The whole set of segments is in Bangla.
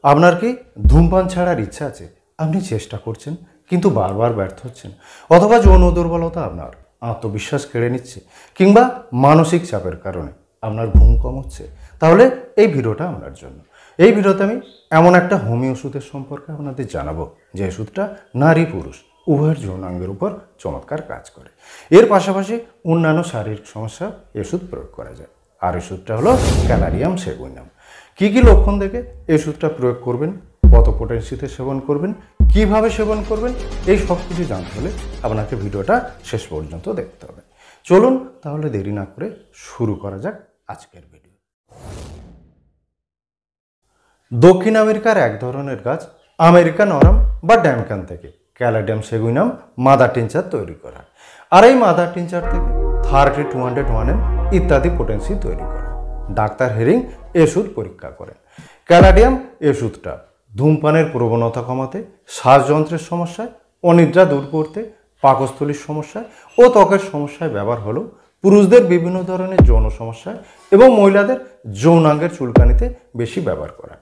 আপনার কি ধূমপান ছাড়ার ইচ্ছা আছে? আপনি চেষ্টা করছেন কিন্তু বারবার ব্যর্থ হচ্ছেন, অথবা যৌন দুর্বলতা আপনার আত্মবিশ্বাস কেড়ে নিচ্ছে, কিংবা মানসিক চাপের কারণে আপনার ঘুম কম হচ্ছে, তাহলে এই ভিডিওটা আপনার জন্য। এই ভিডিওতে আমি এমন একটা হোমিও ওষুধের সম্পর্কে আপনাদের জানাবো যে ওষুধটা নারী পুরুষ উভয়ের যৌনাঙ্গের উপর চমৎকার কাজ করে। এর পাশাপাশি অন্যান্য শারীরিক সমস্যা ওষুধ প্রয়োগ করা যায়। আর ওষুধটা হলো ক্যালাডিয়াম সেগুইনাম। কী কী লক্ষণ দেখে এই ওষুধটা প্রয়োগ করবেন, কত পোটেন্সিতে সেবন করবেন, কিভাবে সেবন করবেন, এই সব কিছু জানতে হলে আপনাকে ভিডিওটা শেষ পর্যন্ত দেখতে হবে। চলুন তাহলে দেরি না করে শুরু করা যাক আজকের ভিডিও। দক্ষিণ আমেরিকার এক ধরনের গাছ আমেরিকান অরাম বা ড্যামকান থেকে ক্যালাডিয়াম সেগুইনাম মাদার টিনচার তৈরি করা। আর এই মাদার টিনচার থেকে 30-201M ইত্যাদি পোটেন্সি তৈরি করা। ডাক্তার হেরিং ওষুধ পরীক্ষা করেন। ক্যালাডিয়াম ওষুধটা ধূমপানের প্রবণতা কমাতে, শ্বাসযন্ত্রের সমস্যায়, অনিদ্রা দূর করতে, পাকস্থলীর সমস্যায় ও ত্বকের সমস্যায় ব্যবহার হলেও পুরুষদের বিভিন্ন ধরনের যৌন সমস্যায় এবং মহিলাদের যৌনাঙ্গের চুলকানিতে বেশি ব্যবহার করা।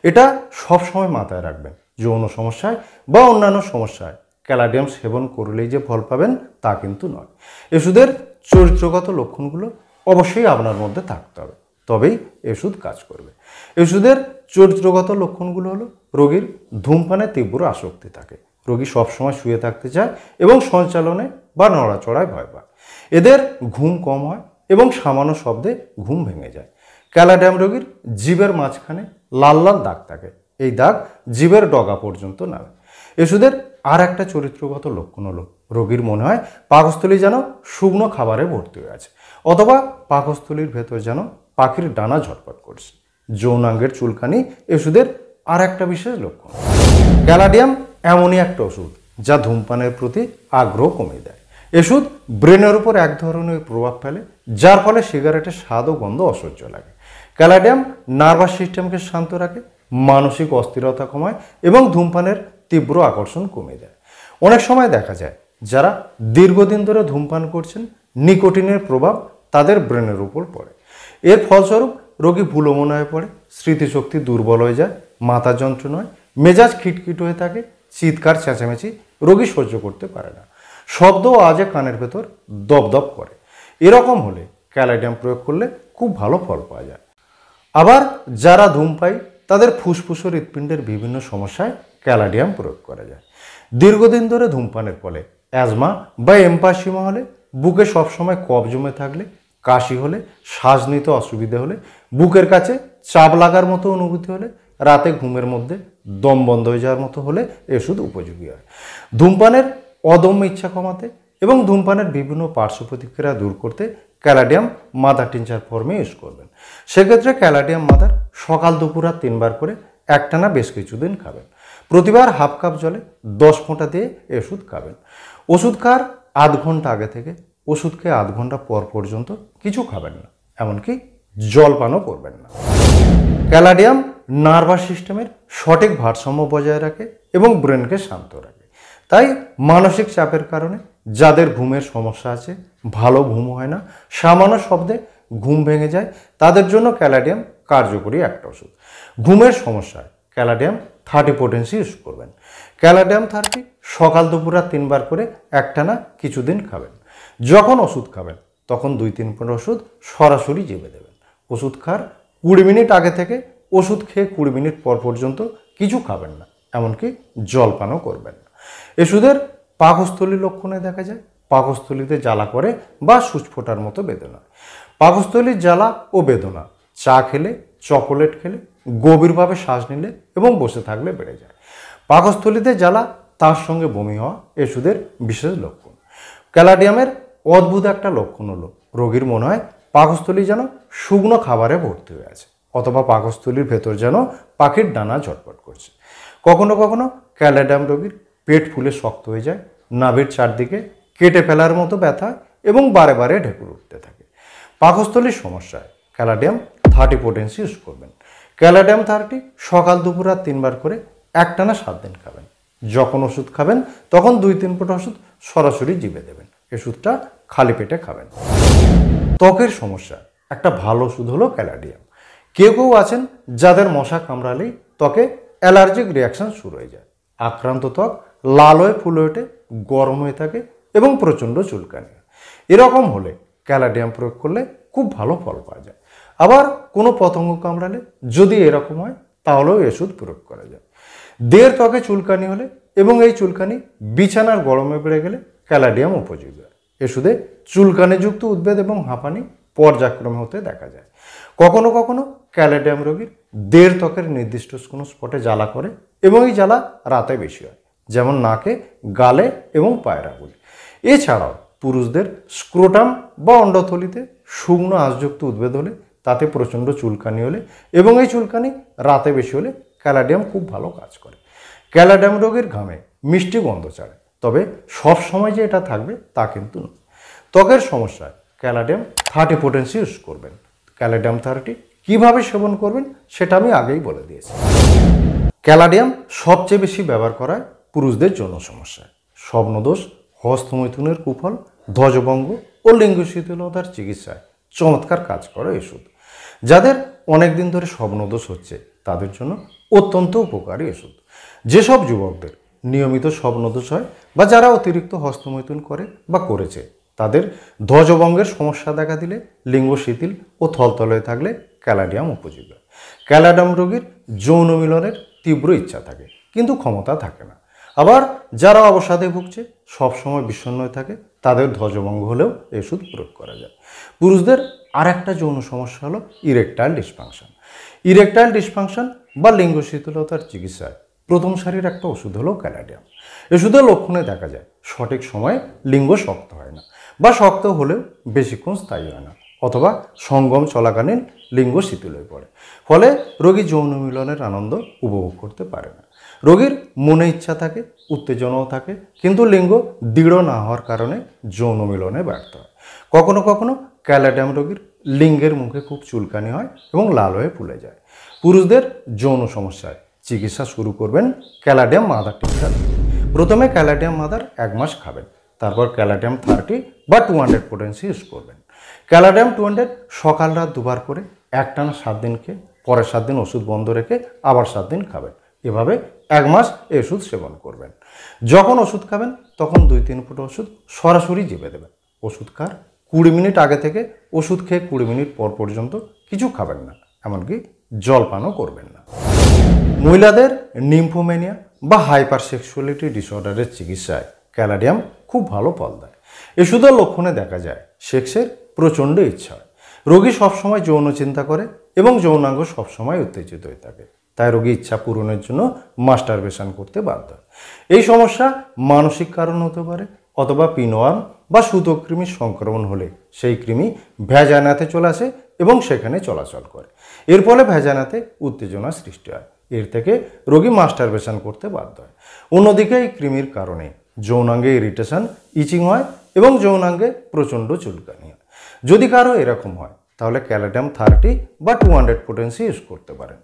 এটা সবসময় মাথায় রাখবেন, যৌন সমস্যায় বা অন্যান্য সমস্যায় ক্যালাডিয়াম সেবন করলেই যে ফল পাবেন তা কিন্তু নয়। ওষুধের চরিত্রগত লক্ষণগুলো অবশ্যই আপনার মধ্যে থাকতে হবে, তবেই ওষুধ কাজ করবে। ওষুধের চরিত্রগত লক্ষণগুলো হলো রোগীর ধূমপানে তীব্র আসক্তি থাকে, রোগী সবসময় শুয়ে থাকতে চায় এবং সঞ্চালনে বা নড়াচড়ায় ভয় পায়, এদের ঘুম কম হয় এবং সামান্য শব্দে ঘুম ভেঙে যায়। ক্যালাডিয়াম রোগীর জিভের মাঝখানে লাল লাল দাগ থাকে, এই দাগ জিভের ডগা পর্যন্ত নামে। ওষুধের আর একটা চরিত্রগত লক্ষণ হলো রোগীর মনে হয় পাকস্থলী যেন শুকনো খাবারে ভর্তি হয়ে আছে, অথবা পাকস্থলীর ভেতর যেন পাখির ডানা ঝটপট করছে। যৌনাঙ্গের চুলকানি ওষুধের আর একটা বিশেষ লক্ষণ। ক্যালাডিয়াম এমনই একটা ওষুধ যা ধূমপানের প্রতি আগ্রহ কমিয়ে দেয়। ওষুধ ব্রেনের উপর এক ধরনের প্রভাব ফেলে, যার ফলে সিগারেটের স্বাদ ও গন্ধ অসহ্য লাগে। ক্যালাডিয়াম নার্ভাস সিস্টেমকে শান্ত রাখে, মানসিক অস্থিরতা কমায় এবং ধূমপানের তীব্র আকর্ষণ কমিয়ে দেয়। অনেক সময় দেখা যায় যারা দীর্ঘদিন ধরে ধূমপান করছেন, নিকোটিনের প্রভাব তাদের ব্রেনের উপর পড়ে। এর ফলস্বরূপ রোগী ভুলমন হয়ে পড়ে, স্মৃতিশক্তি দুর্বল হয়ে যায়, মাথা যন্ত্রণা হয়, মেজাজ খিটখিট হয়ে থাকে, চিৎকার চেঁচামেচি রোগী সহ্য করতে পারে না, শব্দ ও আওয়াজে কানের ভেতর দপদপ করে। এরকম হলে ক্যালাডিয়াম প্রয়োগ করলে খুব ভালো ফল পাওয়া যায়। আবার যারা ধূমপাই তাদের ফুসফুস ও হৃৎপিণ্ডের বিভিন্ন সমস্যায় ক্যালাডিয়াম প্রয়োগ করা যায়। দীর্ঘদিন ধরে ধূমপানের ফলে অ্যাজমা বা এমফাইসিমা হলে, বুকে সবসময় কফ জমে থাকলে, কাশি হলে, শ্বাস নিতে অসুবিধা হলে, বুকের কাছে চাপ লাগার মতো অনুভূতি হলে, রাতে ঘুমের মধ্যে দম বন্ধ হয়ে যাওয়ার মতো হলে ওষুধ উপযোগী হয়। ধূমপানের অদম্য ইচ্ছা কমাতে এবং ধূমপানের বিভিন্ন পার্শ্ব প্রতিক্রিয়া দূর করতে ক্যালাডিয়াম মাদার টিনচার ফর্মে ইউজ করবেন। সেক্ষেত্রে ক্যালাডিয়াম মাদার সকাল দুপুর আর 3 বার করে একটানা বেশ কিছুদিন খাবেন। প্রতিবার হাফ কাপ জলে 10 ফোঁটা দিয়ে ওষুধ খাবেন। ওষুধ খাওয়ার আধ ঘন্টা আগে থেকে ওষুধ খেয়ে আধ ঘন্টা পর পর্যন্ত কিছু খাবেন না, এমনকি জলপানও করবেন না। ক্যালাডিয়াম নার্ভাস সিস্টেমের সঠিক ভারসাম্য বজায় রাখে এবং ব্রেনকে শান্ত রাখে। তাই মানসিক চাপের কারণে যাদের ঘুমের সমস্যা আছে, ভালো ঘুম হয় না, সামান্য শব্দে ঘুম ভেঙে যায়, তাদের জন্য ক্যালাডিয়াম কার্যকরী একটা ওষুধ। ঘুমের সমস্যায় ক্যালাডিয়াম 30 পোটেন্সি ইউজ করবেন। ক্যালাডিয়াম 30 সকাল দুপুর আর 3 বার করে একটানা কিছুদিন খাবেন। যখন ওষুধ খাবেন তখন 2-3 ফোঁটা ওষুধ সরাসরি জিভে দেবেন। ওষুধ খাওয়ার 20 মিনিট আগে থেকে ওষুধ খেয়ে 20 মিনিট পর পর্যন্ত কিছু খাবেন না, এমনকি জলপানও করবেন না। ওষুধের পাকস্থলীর লক্ষণে দেখা যায় পাকস্থলীতে জ্বালা করে বা সূচ ফোটার মতো বেদনা। পাকস্থলীর জ্বালা ও বেদনা চা খেলে, চকোলেট খেলে, গভীরভাবে শ্বাস নিলে এবং বসে থাকলে বেড়ে যায়। পাকস্থলীতে জ্বালা তার সঙ্গে বমি হওয়া ওষুধের বিশেষ লক্ষণ। ক্যালাডিয়ামের অদ্ভুত একটা লক্ষণ হলো রোগীর মনে হয় পাকস্থলী যেন শুকনো খাবারে ভর্তি হয়ে আছে, অথবা পাকস্থলীর ভেতর যেন পাখির ডানা ঝটপট করছে। কখনো কখনো ক্যালাডিয়াম রোগীর পেট ফুলে শক্ত হয়ে যায়, নাভির চারদিকে কেটে ফেলার মতো ব্যথা এবং বারে বারে ঢেকুর উঠতে থাকে। পাকস্থলীর সমস্যায় ক্যালাডিয়াম 30 পোটেন্সি ইউজ করবেন। ক্যালাডিয়াম 30 সকাল দুপুর আর 3 বার করে একটানা 7 দিন খাবেন। যখন ওষুধ খাবেন তখন 2-3 ফোঁটা ওষুধ সরাসরি জিভে দেবেন। ওষুধটা খালি পেটে খাবেন। ত্বকের সমস্যা একটা ভালো ওষুধ হলো ক্যালাডিয়াম। কেউ কেউ আছেন যাদের মশা কামড়ালেই ত্বকে অ্যালার্জিক রিয়াকশন শুরু হয়ে যায়। আক্রান্ত ত্বক লাল হয়ে ফুলে ওঠে, গরম হয়ে থাকে এবং প্রচণ্ড চুলকানি। এরকম হলে ক্যালাডিয়াম প্রয়োগ করলে খুব ভালো ফল পাওয়া যায়। আবার কোনো পতঙ্গ কামড়ালে যদি এরকম হয় তাহলেও ওষুধ প্রয়োগ করা যায়। দেহের ত্বকে চুলকানি হলে এবং এই চুলকানি বিছানার গরমে বেড়ে গেলে ক্যালাডিয়াম উপযোগী হয়। ওষুধে চুলকানিযুক্ত উদ্বেগ এবং হাঁপানি পর্যায়ক্রমে হতে দেখা যায়। কখনো কখনো ক্যালাডিয়াম রোগীর দেহের ত্বকের নির্দিষ্ট কোনো স্পটে জ্বালা করে এবং এই জ্বালা রাতে বেশি হয়, যেমন নাকে, গালে এবং পায়ের আঙুলে। এছাড়াও পুরুষদের স্ক্রোটাম বা অন্ডথলিতে শুকনো আঁশযুক্ত উদ্বেগ হলে, তাতে প্রচণ্ড চুলকানি হলে এবং এই চুলকানি রাতে বেশি হলে ক্যালাডিয়াম খুব ভালো কাজ করে। ক্যালাডিয়াম রোগীর ঘামে মিষ্টি গন্ধ ছাড়ে, তবে সব সময় যে এটা থাকবে তা কিন্তু নয়। ত্বকের সমস্যায় ক্যালাডিয়াম 30 পোটেন্সি ইউজ করবেন। ক্যালাডিয়াম 30 কীভাবে সেবন করবেন সেটা আমি আগেই বলে দিয়েছি। ক্যালাডিয়াম সবচেয়ে বেশি ব্যবহার করা হয় পুরুষদের যৌন সমস্যায়। স্বপ্নদোষ, হস্তমৈথুনের কুফল, ধ্বজভঙ্গ ও লিঙ্গ শিথিলতার চিকিৎসায় চমৎকার কাজ করে ওষুধ। যাদের অনেক দিন ধরে স্বপ্নদোষ হচ্ছে তাদের জন্য অত্যন্ত উপকারী ওষুধ। যেসব যুবকদের নিয়মিত স্বপ্নদোষ হয় বা যারা অতিরিক্ত হস্তমৈথুন করে বা করেছে, তাদের ধ্বজভঙ্গের সমস্যা দেখা দিলে, লিঙ্গ শিথিল ও থলথল হয়ে থাকলে ক্যালাডিয়াম উপযোগী। ক্যালাডিয়াম রোগীর যৌন মিলনের তীব্র ইচ্ছা থাকে কিন্তু ক্ষমতা থাকে না। আবার যারা অবসাদে ভুগছে, সবসময় বিষণ্ণ হয়ে থাকে, তাদের ধ্বজভঙ্গ হলেও এই ওষুধ প্রয়োগ করা যায়। পুরুষদের আর একটা যৌন সমস্যা হলো ইরেকটাইল ডিসফাংশন। ইরেকটাইল ডিসফাংশন বা লিঙ্গ শিথিলতার চিকিৎসায় প্রথম সারির একটা ওষুধ হলো ক্যালাডিয়াম। ওষুধের লক্ষণে দেখা যায় সঠিক সময়ে লিঙ্গ শক্ত হয় না বা শক্ত হলেও বেশিক্ষণ স্থায়ী হয় না, অথবা সঙ্গম চলাকালীন লিঙ্গ শিথিল হয়ে পড়ে। ফলে রোগী যৌন মিলনের আনন্দ উপভোগ করতে পারে না। রোগীর মনে ইচ্ছা থাকে, উত্তেজনাও থাকে, কিন্তু লিঙ্গ দৃঢ় না হওয়ার কারণে যৌন মিলনে ব্যর্থ হয়। কখনো কখনো ক্যালাডিয়াম রোগীর লিঙ্গের মুখে খুব চুলকানি হয় এবং লাল হয়ে ফুলে যায়। পুরুষদের যৌন সমস্যায় চিকিৎসা শুরু করবেন ক্যালাডিয়াম মাদার টিংচার। প্রথমে ক্যালাডিয়াম মাদার 1 মাস খাবেন, তারপর ক্যালাডিয়াম 30 বা 200 পোটেন্সি ইউজ করবেন। ক্যালাডিয়াম 200 সকাল রাত দুবার করে একটানা 7 দিন খেয়ে পরের 7 দিন ওষুধ বন্ধ রেখে আবার 7 দিন খাবেন। এভাবে 1 মাস এই ওষুধ সেবন করবেন। যখন ওষুধ খাবেন তখন 2-3 ফুট ওষুধ সরাসরি জিভে দেবেন। ওষুধ খাওয়ার 20 মিনিট আগে থেকে ওষুধ খেয়ে 20 মিনিট পর পর্যন্ত কিছু খাবেন না, এমনকি জলপানও করবেন না। মহিলাদের নিম্ফোম্যানিয়া বা হাইপার সেক্সুয়ালিটি ডিসঅর্ডারের চিকিৎসায় ক্যালাডিয়াম খুব ভালো ফল দেয়। ওষুধের লক্ষণে দেখা যায় সেক্সের প্রচণ্ড ইচ্ছা হয়, রোগী সবসময় যৌন চিন্তা করে এবং যৌনাঙ্গ সবসময় উত্তেজিত হয়ে থাকে। তাই রোগী ইচ্ছা পূরণের জন্য মাস্টারবেশন করতে বাধ্য হয়। এই সমস্যা মানসিক কারণ হতে পারে, অথবা পিনওয়ার্ম বা সূতকৃমির সংক্রমণ হলে সেই কৃমি ভ্যাজানাতে চলে আসে এবং সেখানে চলাচল করে। এর ফলে ভ্যাজানাতে উত্তেজনা সৃষ্টি হয়। এর থেকে রোগী মাস্টারবেশন করতে বাধ্য হয়। অন্যদিকে এই কৃমির কারণে যৌনাঙ্গে ইরিটেশন, ইচিং হয় এবং যৌনাঙ্গে প্রচণ্ড চুলকানি হয়। যদি কারো এরকম হয় তাহলে ক্যালাডিয়াম 30 বা 200 পোটেন্সি ইউজ করতে পারেন।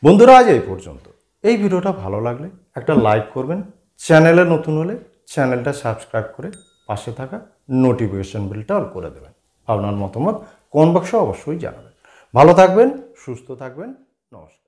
বন্ধুরা, আজ এই পর্যন্ত। এই ভিডিওটা ভালো লাগলে একটা লাইক করবেন, চ্যানেলে নতুন হলে চ্যানেলটা সাবস্ক্রাইব করে পাশে থাকা নোটিফিকেশন বেলটা অল করে দেবেন। আপনার মতামত কমেন্ট বক্সে অবশ্যই জানাবেন। ভালো থাকবেন, সুস্থ থাকবেন, নমস্কার।